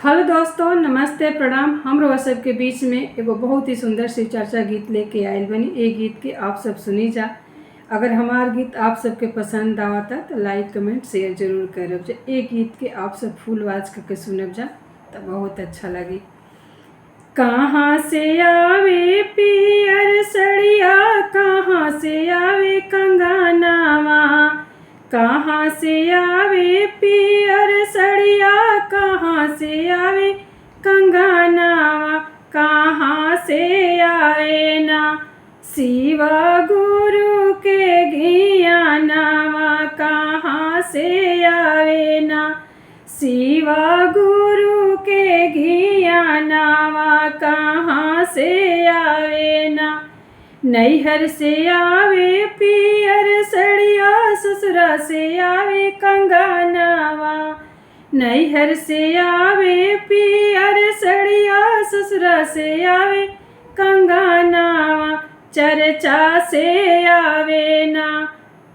Hello दोस्तों, नमस्ते, प्रणाम। हम रउआ सबके बीच में एगो बहुत ही सुंदर शिव चर्चा गीत लेके आयल बनी। ए गीत के आप सब सुनी जा। अगर हमार गीत आप सबके पसंद आवता तो लाइक कमेंट शेयर जरूर करब जा। ए गीत के आप सब फुल आवाज करके सुनब जा तो बहुत अच्छा लगी। कहाँ से आवे पियर सड़िया, कहाँ से आवे कंगनावा, कहाँ से आवे पियर सड़िया, कहाँ से आवे कंगनावा, कहाँ से आवे ना शिव गुरु के ज्ञानवा, कहाँ से आवे ना शिव गुरु के ज्ञानवा, कहाँ से आवे ना। नैहर से आवे पियर सड़िया, ससुरा से आवे कंगनावा, नैहर से आवे पियर सड़िया, ससुरा से आवे कंगनावा, चर्चा से आवे ना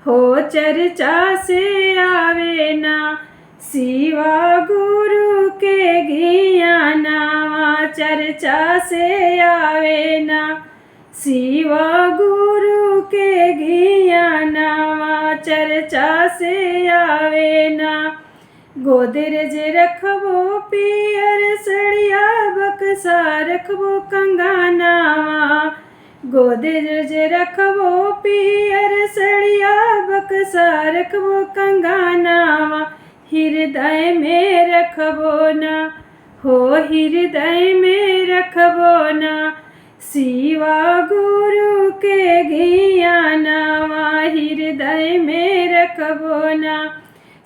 हो, चर्चा से आवे ना शिव गुरु के ज्ञानवा, चर्चा से आवे ना शिव गुरु के ज्ञानवा, चर्चा से आवे ना। गोदरेज रखबो पियर सड़िया, बक्सा रखबो कंगनावा, गोदरेज रखबो पियर सड़िया, बक्सा रखबो कंगनावा, हृदय में रखबो ना हो, हृदय में रखबो ना शिव गुरु के ज्ञानवा, हृदय में रखबो ना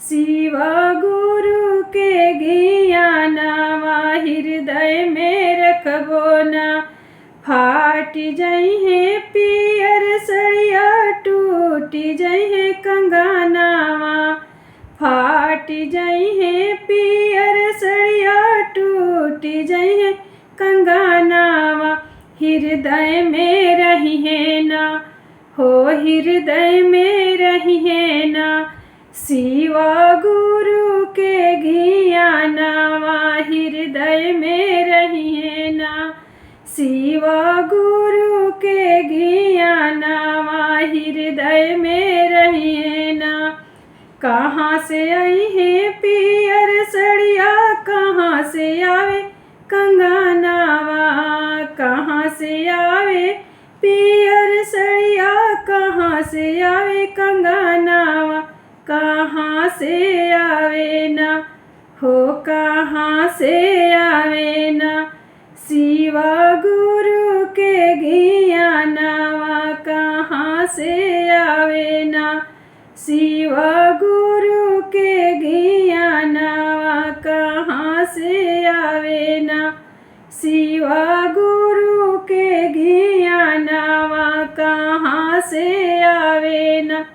शिव गुरु के ज्ञानवा, हृदय में रखबो ना। फाट जइहे पियर सड़िया, टूट जइहे कंगनावा, फाट जइहे पियर सड़िया, टूट जइहे कंगनावा, हृदय में रहिहे ना हो, हृदय में रहिहे ना शिव गुरु के ज्ञानवा, हृदय में रहिहे ना शिव गुरु के ज्ञानवा, हृदय में रहिहे ना। कहाँ से आई है पियर सड़िया, कहाँ से आवे कंगनावा, कहाँ से आवे पियर सड़िया, कहाँ से आवे कंगनावा, कहाँ से आवे ना हो, कहाँ से आवे ना शिव गुरु के ज्ञानवा, कहाँ से आवे ना शिव गुरु के ज्ञानवा, कहाँ से आवे ना शिव गुरु के ज्ञानवा, कहाँ से आवे ना।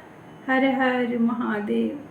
हर हर महादेव।